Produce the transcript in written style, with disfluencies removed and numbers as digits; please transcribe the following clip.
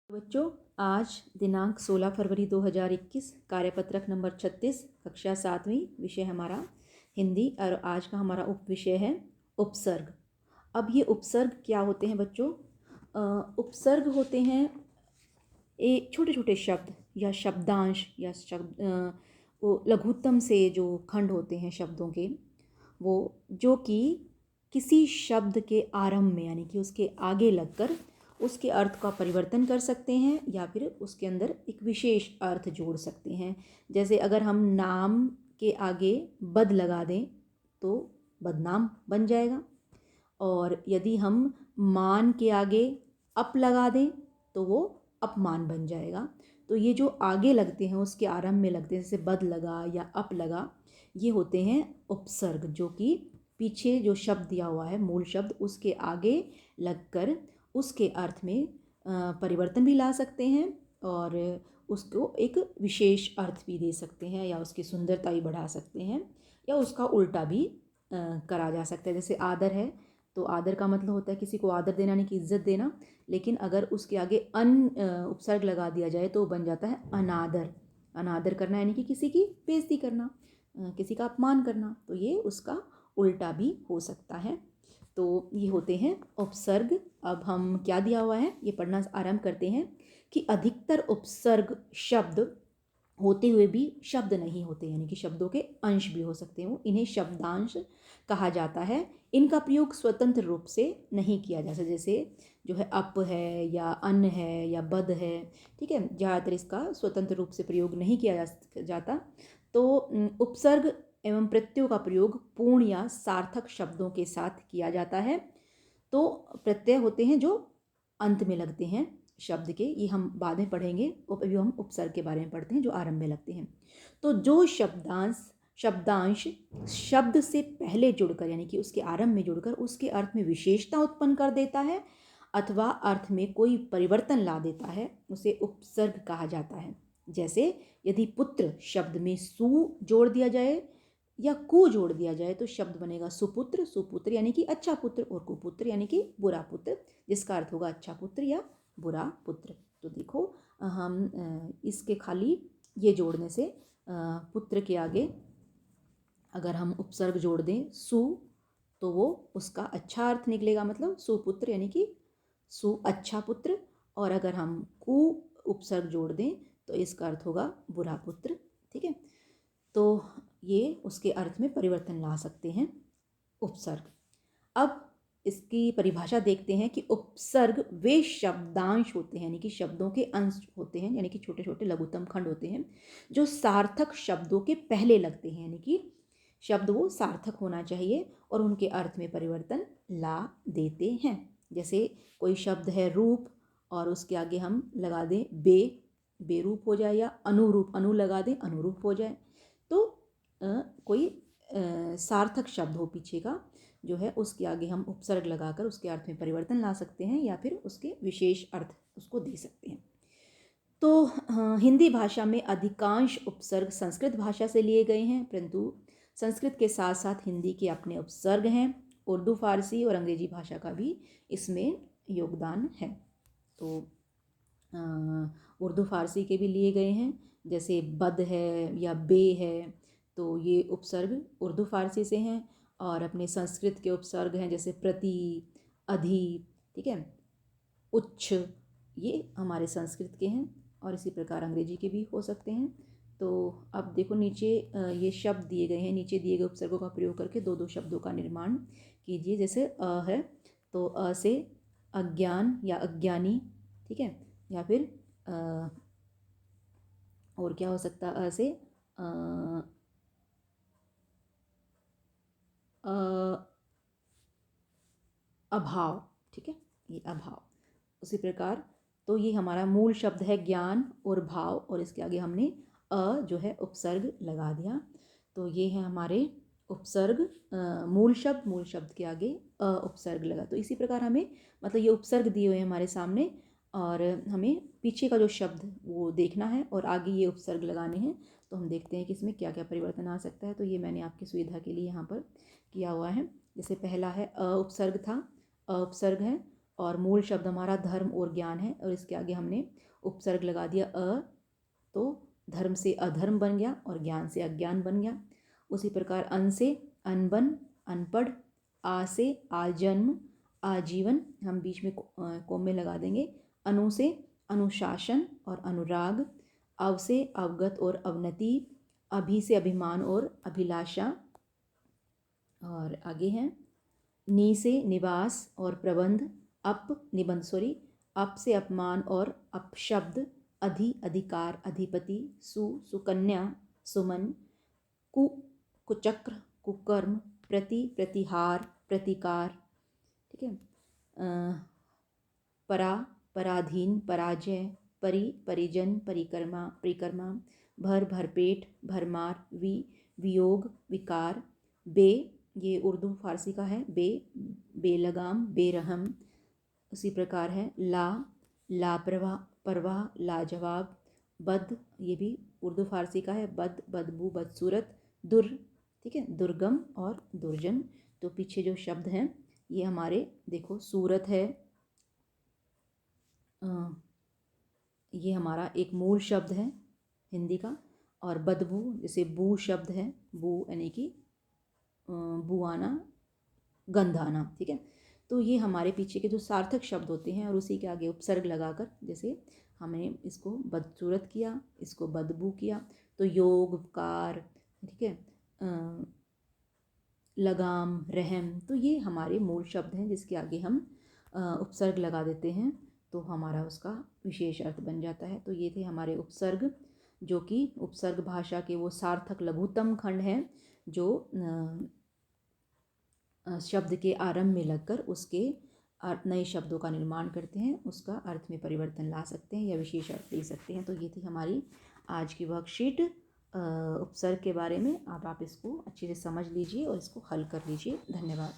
बच्चों, आज दिनांक 16 फरवरी 2021, कार्यपत्रक नंबर 36, कक्षा 7वीं, विषय हमारा हिंदी और आज का हमारा उप विषय है उपसर्ग। अब ये उपसर्ग क्या होते हैं बच्चों? उपसर्ग होते हैं एक छोटे छोटे शब्द या शब्दांश या वो लघुत्तम से जो खंड होते हैं शब्दों के, वो जो कि किसी शब्द के आरंभ में यानी कि उसके आगे लगकर उसके अर्थ का परिवर्तन कर सकते हैं या फिर उसके अंदर एक विशेष अर्थ जोड़ सकते हैं। जैसे अगर हम नाम के आगे बद लगा दें तो बदनाम बन जाएगा, और यदि हम मान के आगे अप लगा दें तो वो अपमान बन जाएगा। तो ये जो आगे लगते हैं, उसके आरंभ में लगते हैं, जैसे बद लगा या अप लगा, ये होते हैं उपसर्ग, जो कि पीछे जो शब्द दिया हुआ है मूल शब्द उसके आगे लगकर उसके अर्थ में परिवर्तन भी ला सकते हैं और उसको एक विशेष अर्थ भी दे सकते हैं, या उसकी सुंदरता भी बढ़ा सकते हैं, या उसका उल्टा भी करा जा सकता है। जैसे आदर है तो आदर का मतलब होता है किसी को आदर देना यानी कि इज्जत देना, लेकिन अगर उसके आगे उपसर्ग लगा दिया जाए तो बन जाता है अनादर। अनादर करना यानी कि किसी की बेइज्जती करना, किसी का अपमान करना, तो ये उसका उल्टा भी हो सकता है। तो ये होते हैं उपसर्ग। अब हम क्या दिया हुआ है ये पढ़ना आरंभ करते हैं कि अधिकतर उपसर्ग शब्द होते हुए भी शब्द नहीं होते, यानी कि शब्दों के अंश भी हो सकते हैं, इन्हें शब्दांश कहा जाता है। इनका प्रयोग स्वतंत्र रूप से नहीं किया जा सकता, जैसे जो है अप है या अन है या बद है, ठीक है, ज़्यादातर इसका स्वतंत्र रूप से प्रयोग नहीं किया जाता। तो उपसर्ग एवं प्रत्ययों का प्रयोग पूर्ण या सार्थक शब्दों के साथ किया जाता है। तो प्रत्यय होते हैं जो अंत में लगते हैं शब्द के, ये हम बाद में पढ़ेंगे। अभी हम उपसर्ग के बारे में पढ़ते हैं जो आरंभ में लगते हैं। तो जो शब्दांश शब्द से पहले जुड़कर यानी कि उसके आरंभ में जुड़कर उसके अर्थ में विशेषता उत्पन्न कर देता है अथवा अर्थ में कोई परिवर्तन ला देता है, उसे उपसर्ग कहा जाता है। जैसे यदि पुत्र शब्द में सु जोड़ दिया जाए या कु जोड़ दिया जाए तो शब्द बनेगा सुपुत्र। सुपुत्र यानी कि अच्छा पुत्र, और कुपुत्र यानी कि बुरा पुत्र, जिसका अर्थ होगा अच्छा पुत्र या बुरा पुत्र। तो देखो, हम इसके खाली ये जोड़ने से पुत्र के आगे अगर हम उपसर्ग जोड़ दें सु तो वो उसका अच्छा अर्थ निकलेगा, मतलब सुपुत्र यानी कि सु अच्छा पुत्र, और अगर हम कु उपसर्ग जोड़ दें तो इसका अर्थ होगा बुरा पुत्र। ठीक है, तो ये उसके अर्थ में परिवर्तन ला सकते हैं उपसर्ग। अब इसकी परिभाषा देखते हैं कि उपसर्ग वे शब्दांश होते हैं यानी कि शब्दों के अंश होते हैं, यानी कि छोटे छोटे लघुत्तम खंड होते हैं जो सार्थक शब्दों के पहले लगते हैं, यानी कि शब्द वो सार्थक होना चाहिए और उनके अर्थ में परिवर्तन ला देते हैं। जैसे कोई शब्द है रूप और उसके आगे हम लगा दें बेरूप हो जाए, या अनुरूप अनु लगा दें अनुरूप हो जाए, तो कोई सार्थक शब्द हो पीछे का जो है उसके आगे हम उपसर्ग लगाकर उसके अर्थ में परिवर्तन ला सकते हैं या फिर उसके विशेष अर्थ उसको दे सकते हैं। तो हिंदी भाषा में अधिकांश उपसर्ग संस्कृत भाषा से लिए गए हैं, परंतु संस्कृत के साथ साथ हिंदी के अपने उपसर्ग हैं। उर्दू, फारसी और अंग्रेजी भाषा का भी इसमें योगदान है। तो उर्दू फारसी के भी लिए गए हैं, जैसे बद है या बे है, तो ये उपसर्ग उर्दू फारसी से हैं। और अपने संस्कृत के उपसर्ग हैं जैसे प्रति, अधि, ठीक है, उच्च, ये हमारे संस्कृत के हैं, और इसी प्रकार अंग्रेजी के भी हो सकते हैं। तो अब देखो नीचे ये शब्द दिए गए हैं, नीचे दिए गए उपसर्गों का प्रयोग करके दो दो शब्दों का निर्माण कीजिए। जैसे है तो अ से अज्ञान या अज्ञानी, ठीक है, या फिर और क्या हो सकता है, अ से अभाव, ठीक है, ये अभाव। उसी प्रकार तो ये हमारा मूल शब्द है ज्ञान और भाव, और इसके आगे हमने जो है उपसर्ग लगा दिया। तो ये है हमारे उपसर्ग, मूल शब्द के आगे उपसर्ग लगा। तो इसी प्रकार हमें मतलब ये उपसर्ग दिए हुए हैं हमारे सामने, और हमें पीछे का जो शब्द वो देखना है और आगे ये उपसर्ग लगाने हैं। तो हम देखते हैं कि इसमें क्या क्या परिवर्तन आ सकता है। तो ये मैंने आपकी सुविधा के लिए यहाँ पर किया हुआ है। जैसे पहला है अ उपसर्ग था, अ उपसर्ग है, और मूल शब्द हमारा धर्म और ज्ञान है, और इसके आगे हमने उपसर्ग लगा दिया अ, तो धर्म से अधर्म बन गया और ज्ञान से अज्ञान बन गया। उसी प्रकार अन से अनबन, अनपढ़, आ से आजन्म, आजीवन, हम बीच में कोमे लगा देंगे। अनु से अनुशासन और अनुराग, अव से अवगत और अवनति, अभि से अभिमान और अभिलाषा, और आगे हैं नी से निवास और प्रबंध, अप निबंध सॉरी, अप से अपमान और अपशब्द, अधि अधिकार अधिपति, सु सुकन्या सुमन, कु कुचक्र कुकर्म, प्रति प्रतिहार प्रतिकार, ठीक है। परा पराधीन पराजय, परि परिजन परिक्रमा परिक्रमा, भर भरपेट भरमार, वियोग विकार, बे ये उर्दू फारसी का है, बेलगाम बेरहम। उसी प्रकार है ला लापरवाह परवाह लाजवाब, बद ये भी उर्दू फारसी का है, बद बदबू बदसूरत, दुर ठीक है दुर्गम और दुर्जन। तो पीछे जो शब्द हैं ये हमारे देखो सूरत है, ये हमारा एक मूल शब्द है हिंदी का, और बदबू जैसे बू शब्द है, बू यानी कि बुआना गंध आना, ठीक है। तो ये हमारे पीछे के जो सार्थक शब्द होते हैं और उसी के आगे उपसर्ग लगाकर, जैसे हमने इसको बदसूरत किया, इसको बदबू किया, तो योगकार, ठीक है, लगाम रहम, तो ये हमारे मूल शब्द हैं जिसके आगे हम उपसर्ग लगा देते हैं तो हमारा उसका विशेष अर्थ बन जाता है। तो ये थे हमारे उपसर्ग, जो कि उपसर्ग भाषा के वो सार्थक लघुत्तम खंड हैं जो शब्द के आरंभ में लगकर उसके नए शब्दों का निर्माण करते हैं, उसका अर्थ में परिवर्तन ला सकते हैं या विशेष अर्थ दे सकते हैं। तो ये थी हमारी आज की वर्कशीट उपसर्ग के बारे में। अब आप इसको अच्छे से समझ लीजिए और इसको हल कर लीजिए। धन्यवाद।